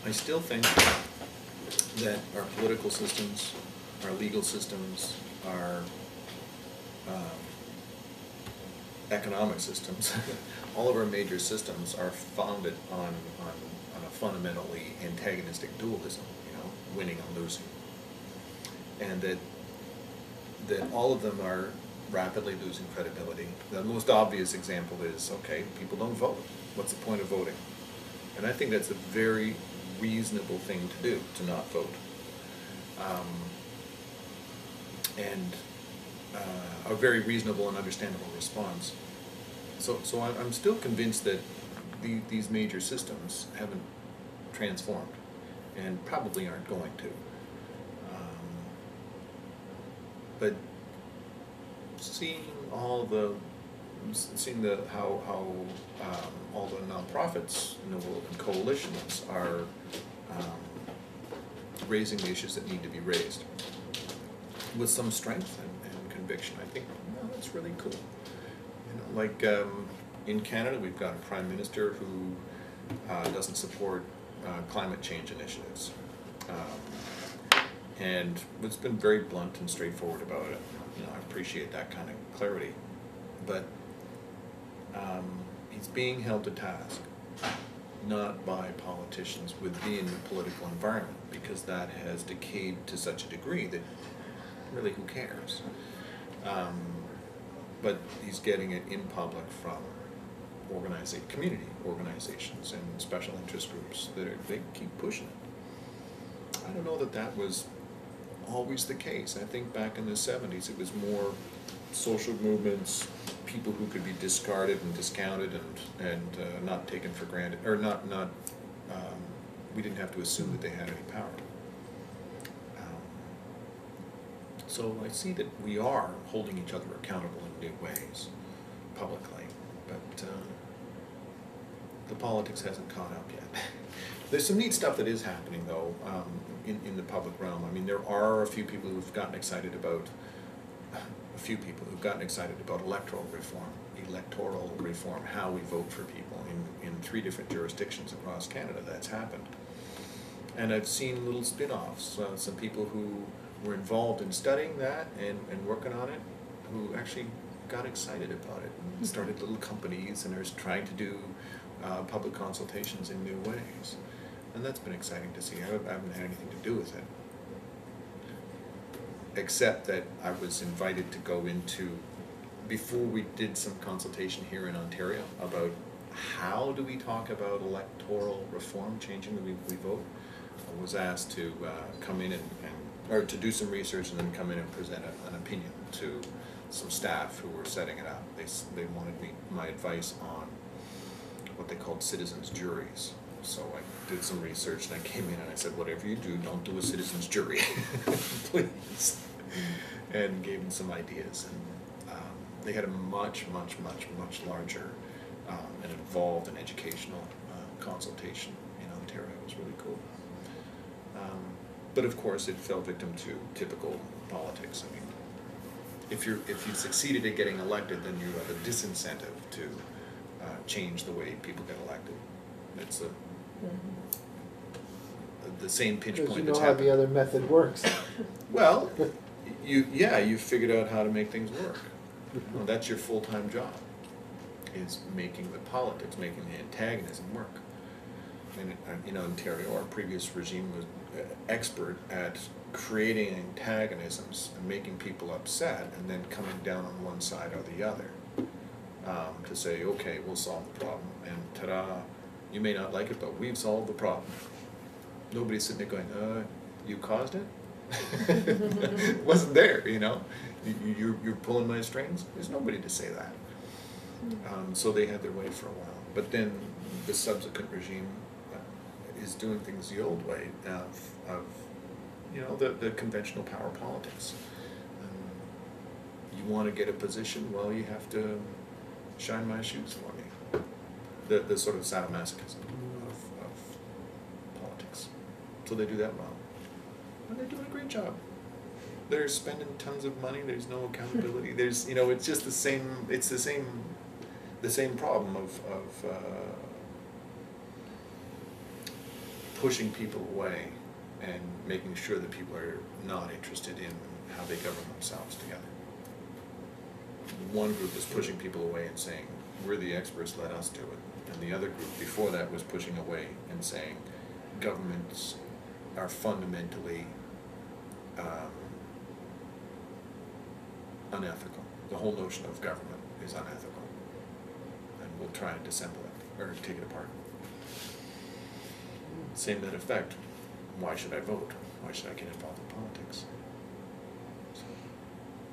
I still think that our political systems, our legal systems, our economic systems, all of our major systems are founded on a fundamentally antagonistic dualism, winning and losing. And that all of them are rapidly losing credibility. The most obvious example is, okay, people don't vote. What's the point of voting? And I think that's a very reasonable thing to do, to not vote. A very reasonable and understandable response. So I'm still convinced that these major systems haven't transformed and probably aren't going to. But seeing how all the nonprofits in the world and coalitions are raising the issues that need to be raised with some strength and conviction, I think that's really cool. Like in Canada, we've got a prime minister who doesn't support climate change initiatives. And it's been very blunt and straightforward about it. I appreciate that kind of clarity. But he's being held to task, not by politicians within the political environment, because that has decayed to such a degree that really who cares? But he's getting it in public from community organizations and special interest groups they keep pushing it. I don't know that was always the case. I think back in the 70s it was more social movements, people who could be discarded and discounted and not taken for granted, or we didn't have to assume that they had any power. So I see that we are holding each other accountable in new ways, publicly, but the politics hasn't caught up yet. There's some neat stuff that is happening, though, in the public realm. I mean, there are a few people who've gotten excited about electoral reform, how we vote for people in 3 different jurisdictions across Canada. That's happened. And I've seen little spin-offs, some people who were involved in studying that and working on it, who actually got excited about it and started little companies and are trying to do public consultations in new ways. And that's been exciting to see. I haven't had anything to do with it, except that I was invited to go into, before we did some consultation here in Ontario about how do we talk about electoral reform, changing the way we vote. I was asked to come in or to do some research and then come in and present an opinion to some staff who were setting it up. They wanted my advice on what they called citizens' juries. So I did some research and I came in and I said, whatever you do, don't do a citizens' jury, please. And gave them some ideas. And they had a much larger and involved and educational consultation in Ontario. It was really cool. But of course, it fell victim to typical politics. I mean, if you succeeded at getting elected, then you have a disincentive to change the way people get elected. It's the same pinch point that's happened. You know how the other method works. Well, you figured out how to make things work. Well, that's your full-time job, is making the politics, making the antagonism work. And in Ontario, our previous regime was expert at creating antagonisms and making people upset and then coming down on one side or the other to say, okay, we'll solve the problem. And ta-da, you may not like it, but we've solved the problem. Nobody's sitting there going, you caused it? It wasn't there, You're pulling my strings? There's nobody to say that. So they had their way for a while. But then the subsequent regime is doing things the old way of the conventional power politics. You want to get a position, well, you have to shine my shoes for me. The sort of sadomasochism of politics. So they do that well. And they're doing a great job. They're spending tons of money. There's no accountability. There's, it's just the same. It's the same problem of pushing people away and making sure that people are not interested in how they govern themselves together. One group is pushing people away and saying, we're the experts, let us do it. And the other group before that was pushing away and saying, governments are fundamentally unethical. The whole notion of government is unethical. And we'll try and disassemble it, or take it apart. Same net effect, why should I vote? Why should I get involved in politics?